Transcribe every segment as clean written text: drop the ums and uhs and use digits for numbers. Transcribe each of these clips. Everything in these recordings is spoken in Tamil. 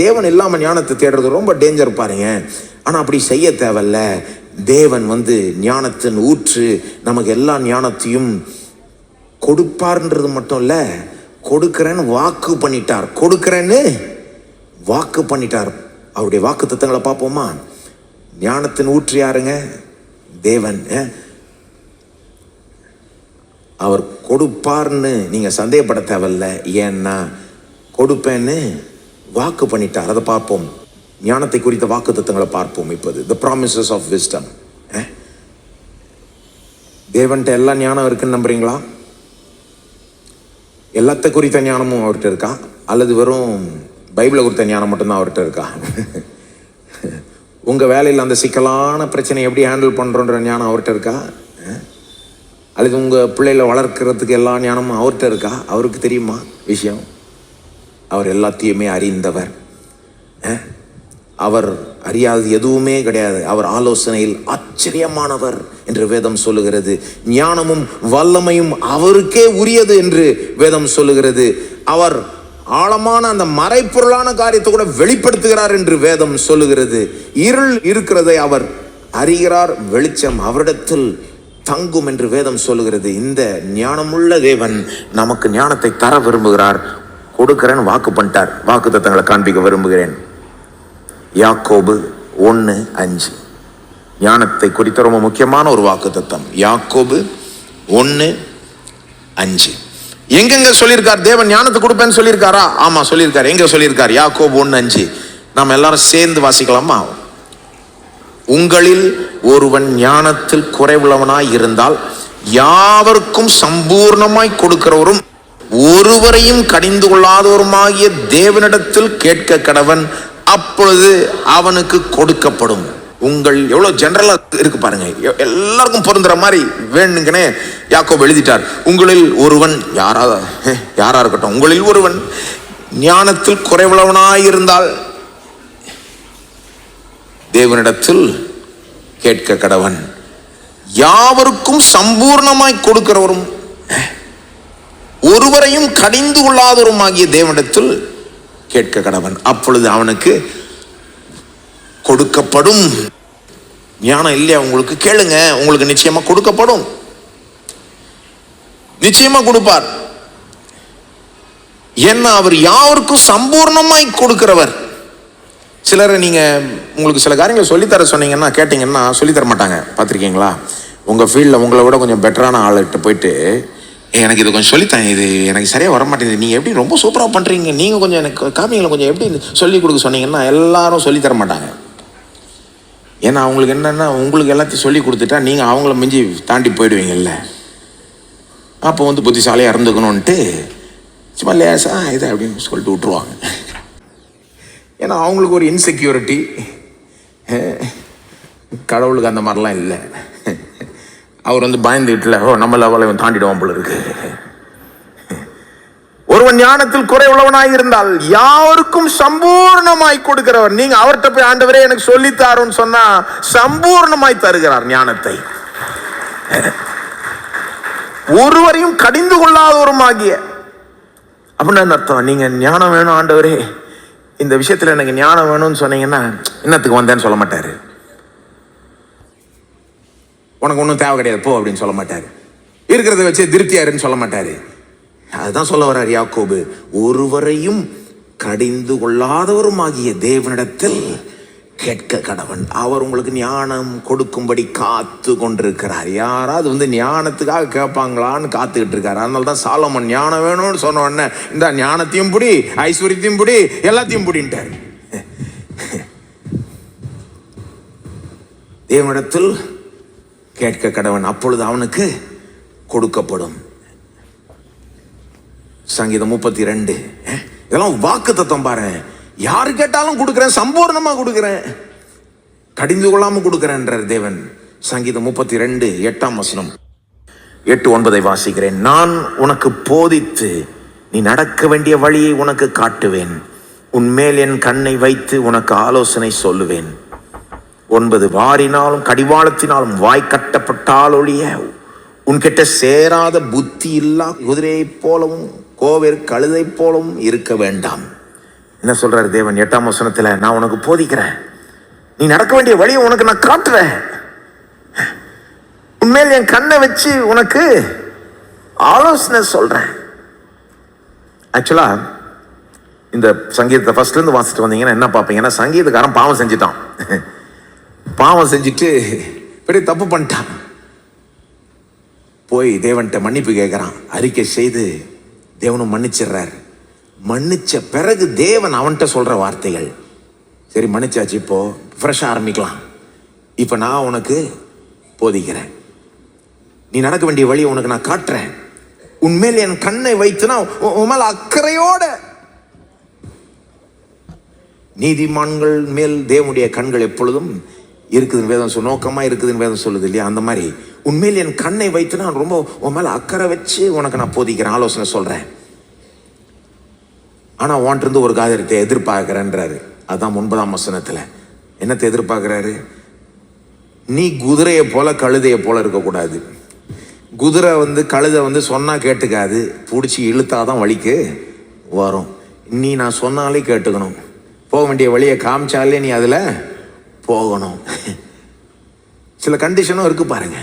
தேவன் இல்லாம ஞானத்தை தேடுறது ரொம்ப டேஞ்சர் பாருங்க. ஆனா அப்படி செய்ய தேவையில்ல. தேவன் ஞானத்தின் ஊற்று, நமக்கு எல்லா ஞானத்தையும் கொடுப்பார்ன்றது மட்டும் இல்ல, கொடுக்கிறேன்னு வாக்கு பண்ணிட்டார். கொடுக்கிறேன்னு வாக்கு பண்ணிட்டார். அவருடைய வாக்கு தத்தங்களை பார்ப்போமா? ஞானத்தின் ஊற்று யாருங்க? தேவன். அவர் கொடுப்பார்னு நீங்க சந்தேகப்பட தேவையில்ல. ஏன்னா கொடுப்பேன்னு வாக்கு பண்ணிட்டார். அதை பார்ப்போம். ஞானத்தை குறித்த வாக்கு தத்தங்களை பார்ப்போம். இப்போது the promises of wisdom. தேவன்கிட்ட எல்லா ஞானம் இருக்குன்னு நம்புறீங்களா? எல்லாத்த குறித்த ஞானமும் அவர்கிட்ட இருக்கா? அல்லது வெறும் பைபிளை குறித்த ஞானம் மட்டும்தான் அவர்கிட்ட இருக்கா? உங்க வேலையில் அந்த சிக்கலான பிரச்சனை எப்படி ஹேண்டில் பண்றோன்ற ஞானம் அவர்கிட்ட இருக்கா? அல்லது உங்க பிள்ளைகளை வளர்க்கறதுக்கு எல்லா ஞானமும் அவர்கிட்ட இருக்கா? அவருக்கு தெரியுமா விஷயம்? அவர் எல்லாத்தையுமே அறிந்தவர். அவர் அறியாதது எதுவுமே கிடையாது. அவர் ஆலோசனையில் ஆச்சரியமானவர் என்று வேதம் சொல்லுகிறது. ஞானமும் வல்லமையும் அவருக்கே உரியது என்று வேதம் சொல்லுகிறது. அவர் ஆழமான அந்த மறைப்பொருளான காரியத்தை கூட வெளிப்படுத்துகிறார் என்று வேதம் சொல்லுகிறது. இருள் இருக்கிறதை அவர் அறிகிறார், வெளிச்சம் அவரிடத்தில் தங்கும் என்று வேதம் சொல்லுகிறது. இந்த ஞானமுள்ள தேவன் நமக்கு ஞானத்தை தர விரும்புகிறார். கொடுக்கிறேன்னு வாக்கு பண்ணிட்டார். வாக்கு தத்தங்களை காண்பிக்க விரும்புகிறேன். யாக்கோபு 1:5 ஞானத்தை குறித்த ரொம்ப முக்கியமான ஒரு வாக்கு தத்தம். யாக்கோபு 1:5 எங்கெங்க சொல்லியிருக்கார்? தேவன் ஞானத்தை கொடுப்பேன்னு சொல்லியிருக்காரா? ஆமா சொல்லியிருக்காரு. எங்க சொல்லியிருக்கார்? யாக்கோபு 1:5 நாம் எல்லாரும் சேர்ந்து வாசிக்கலாமா? உங்களில் ஒருவன் ஞானத்தில் குறைவுள்ளவனாய் இருந்தால் யாவருக்கும் சம்பூர்ணமாய் கொடுக்கிறவரும் ஒருவரையும் கடிந்து கொள்ளாதவருமாகிய தேவனிடத்தில் கேட்க கடவன், அப்பொழுது அவனுக்கு கொடுக்கப்படும். உங்கள் எவ்வளவு ஜெனரலா இருக்கு பாருங்க, எல்லாருக்கும் பொருந்துற மாதிரி வேணுங்கனே யாக்கோபு எழுதிட்டார். உங்களில் ஒருவன் யாரா இருக்கட்டும், உங்களில் ஒருவன் ஞானத்தில் குறைவுள்ளவனாயிருந்தால் தேவனிடத்தில் கேட்க கடவன், யாவருக்கும் சம்பூர்ணமாய் கொடுக்கிறவரும் ஒருவரையும் கடிந்து கொள்ளாதவரும் ஆகிய தேவனிடத்தில் கேட்க கடவன், அப்பொழுது அவனுக்கு கொடுக்கப்படும். ஞானம் இல்லையா உங்களுக்கு? கேளுங்க, உங்களுக்கு நிச்சயமா கொடுக்கப்படும். நிச்சயமா கொடுப்பார். ஏன்னா அவர் யாருக்கும் சம்பூர்ணமாய் கொடுக்கிறவர். சிலரை நீங்க உங்களுக்கு சில காரியங்களை சொல்லித்தர சொன்னீங்கன்னா கேட்டீங்கன்னா சொல்லித்தர மாட்டாங்க. பார்த்துருக்கீங்களா? உங்க ஃபீல்டில் உங்களை விட கொஞ்சம் பெட்டரான ஆள்கிட்ட போயிட்டு எனக்கு இது கொஞ்சம் சொல்லித்தேன், இது எனக்கு சரியாக வர மாட்டேங்குது, நீங்கள் எப்படி ரொம்ப சூப்பராக பண்ணுறீங்க, நீங்கள் கொஞ்சம் எனக்கு காமிங்களை கொஞ்சம் எப்படி சொல்லிக் கொடுக்க சொன்னீங்கன்னா எல்லாரும் சொல்லித்தர மாட்டாங்க. ஏன்னா அவங்களுக்கு என்னென்னா உங்களுக்கு எல்லாத்தையும் சொல்லி கொடுத்துட்டா நீங்கள் அவங்கள மிஞ்சி தாண்டி போயிடுவீங்கல்ல. அப்போ புத்திசாலியாக இருந்துக்கணும்ன்ட்டு சும்மா லேசா இதை அப்படின்னு சொல்லிட்டு விட்டுருவாங்க. ஏன்னா அவங்களுக்கு ஒரு இன்செக்யூரிட்டி. கடவுளுக்கு அந்த மாதிரிலாம் இல்லை. அவர் பயந்துட்டுல நம்ம லெவலையும் தாண்டிடுவான் போல இருக்கு. ஒருவன் ஞானத்தில் குறைவுள்ளவனாய் இருந்தால் யாருக்கும் சம்பூர்ணமாய் கொடுக்கிறவர். நீங்க அவர்கிட்ட போய் ஆண்டவரே எனக்கு சொல்லித்தாருன்னு சொன்னா சம்பூர்ணமாய் தருகிறார் ஞானத்தை. ஒருவரையும் கடிந்து கொள்ளாதவருமாகிய அப்படின்னு அர்த்தம். நீங்க ஞானம் வேணும் ஆண்டவரே, இந்த விஷயத்துல எனக்கு ஞானம் வேணும்னு சொன்னீங்கன்னா என்னத்துக்கு வந்தேன்னு சொல்ல மாட்டாரு. உனக்கு ஒன்றும் தேவை கிடையாது போ அப்படின்னு சொல்ல மாட்டாரு. இருக்கிறத வச்சு திருப்தியாருன்னு சொல்ல மாட்டாரு. அதுதான் சொல்ல வர்றார் யாக்கோபு. ஒருவரையும் கடிந்து கொள்ளாதவரும் ஆகிய தேவனிடத்தில் கேட்க கடவன். அவர் உங்களுக்கு ஞானம் கொடுக்கும்படி காத்து கொண்டிருக்கிறார். யாராவது ஞானத்துக்காக கேட்பாங்களான்னு காத்துக்கிட்டு இருக்காரு. அதனால தான் சாலமன் ஞானம் வேணும்னு சொன்ன உடனே இந்த ஞானத்தையும் புடி, ஐஸ்வர்யத்தையும் புடி, எல்லாத்தையும் புடின்ட்டார். தேவனிடத்தில் கேட்க கடவன், அப்பொழுது அவனுக்கு கொடுக்கப்படும். சங்கீதம் 32. இதெல்லாம் வாக்கு தத்தம் பாரு. யாரு கேட்டாலும் கொடுக்கிறேன், சம்பூர்ணமா கொடுக்கிறேன், கடிந்து கொள்ளாம கொடுக்கிறேன்றார் தேவன். சங்கீதம் 32 8 8-9 வாசிக்கிறேன். நான் உனக்கு போதித்து நீ நடக்க வேண்டிய வழியை உனக்கு காட்டுவேன், உன்மேல் என் கண்ணை வைத்து உனக்கு ஆலோசனை சொல்லுவேன். 9 வாரினாலும் கடிவாளத்தினாலும் வாய் கட்டப்பட்டால் ஒழிய உன்கிட்ட சேராத புத்தி இல்லா குதிரையை போலவும் கோவேறு கழுதை போலவும் இருக்க வேண்டாம். என்ன சொல்றாரு தேவன் 8ஆம் வசனத்துல, நான் உனக்கு போதிக்கிறேன், நீ நடக்க வேண்டிய வழியை உனக்கு நான் காட்டுறேன், உண்மையில் என் கண்ணை வச்சு உனக்கு ஆலோசனை சொல்றேன். ஆக்சுவலா இந்த சங்கீதத்தை ஃபர்ஸ்ட்ல இருந்து வாசிட்டு வந்தீங்கன்னா என்ன பார்ப்பீங்கன்னா, சங்கீதக்காரன் பாவம் செஞ்சுட்டான். பாவம் செஞ்சுட்டு பெரிய தப்பு பண்ணிட்டான். போய் தேவன்கிட்ட மன்னிப்பு கேட்கிறான், அறிக்கை செய்து தேவனும் மன்னிச்சிடுறாரு. மன்னிச்ச பிறகு தேவன் அவன்கிட்ட சொல்ற வார்த்தைகள், சரி மன்னிச்சாச்சு, இப்போ ஃப்ரெஷ்ஷா ஆரம்பிக்கலாம், இப்ப நான் உனக்கு போதிக்கிறேன், நீ நடக்க வேண்டிய வழியை உனக்கு நான் காட்டுறேன், உன்மேல் என் கண்ணை வைத்துனா உன் மேல அக்கறையோட. நீதிமான்கள் மேல் தேவனுடைய கண்கள் எப்பொழுதும் இருக்குதுன்னு வேதம் நோக்கமா இருக்குதுன்னு வேதம் சொல்லுது இல்லையா? அந்த மாதிரி உண்மையில் என் கண்ணை வைத்து நான் ரொம்ப உன் மேல அக்கறை வச்சு உனக்கு நான் போதிக்கிறேன், ஆலோசனை சொல்றேன். ஆனா உன்கிட்ட ஒரு காரியத்தை எதிர்பார்க்கிறேன்றாரு. அதான் 9ஆம் வசனத்துல என்னத்தை எதிர்பார்க்கிறாரு? நீ குதிரையை போல கழுதையை போல இருக்கக்கூடாது. குதிரை கழுதை சொன்னா கேட்டுக்காது, பிடிச்சி இழுத்தாதான் வழிக்கு வரும். நீ நான் சொன்னாலே கேட்டுக்கணும், போக வேண்டிய வழியை காமிச்சாலே நீ அதுல போகணும். சில கண்டிஷனும் இருக்கு பாருங்க.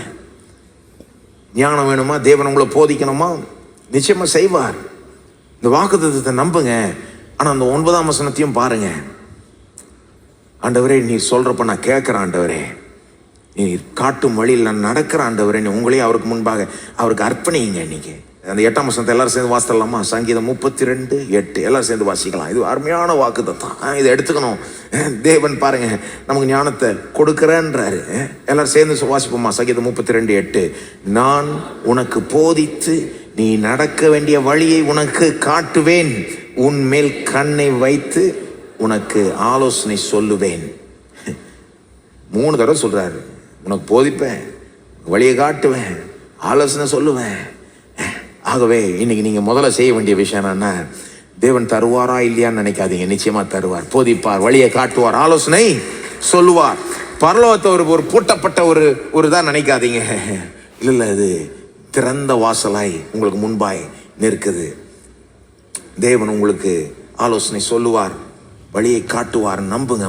ஞானம் வேணுமா, தேவன் உங்களை போதிக்கணுமா, நிச்சயமா செய்வார். இந்த வாக்குத்தத்தத்தை நம்புங்க. ஆனா அந்த 9ஆம் வசனத்தையும் பாருங்க. ஆண்டவரே நீ சொல்றப்ப நான் கேட்கிறேன், ஆண்டவரே நீ காட்டும் வழியில் நான் நடக்கிற ஆண்டவரே, நீ உங்களையும் அவருக்கு முன்பாக அவருக்கு அர்ப்பணிங்க. இன்னைக்கு அந்த 8ஆம் வசனத்தை எல்லாரும் சேர்ந்து வாசித்தலாமா? சங்கீதம் 32:8 எல்லாரும் சேர்ந்து வாசிக்கலாம். இது அருமையான வாக்குத்தத்தம், இதை எடுத்துக்கணும். தேவன் பாருங்க நமக்கு ஞானத்தை கொடுக்கிறேன்றாரு. எல்லாரும் சேர்ந்து வாசிப்போமா? சங்கீதம் 32:8, நான் உனக்கு போதித்து நீ நடக்க வேண்டிய வழியை உனக்கு காட்டுவேன், உன் மேல் கண்ணை வைத்து உனக்கு ஆலோசனை சொல்லுவேன். 3 தடவை சொல்றாரு. உனக்கு போதிப்பேன், வழியை காட்டுவேன், ஆலோசனை சொல்லுவேன். ஆகவே இன்னைக்கு நீங்க முதல்ல செய்ய வேண்டிய விஷயம் என்னன்னா, தேவன் தருவாரா இல்லையான்னு நினைக்காதீங்க. நிச்சயமா தருவார், போதிப்பார், வழியை காட்டுவார், ஆலோசனை சொல்லுவார். பரலோகத்தை ஒரு பூட்டப்பட்ட ஒரு தான் நினைக்காதீங்க. இல்ல, இது திறந்த வாசலாய் உங்களுக்கு முன்பாய் நிற்குது. தேவன் உங்களுக்கு ஆலோசனை சொல்லுவார், வழியை காட்டுவார். நம்புங்க.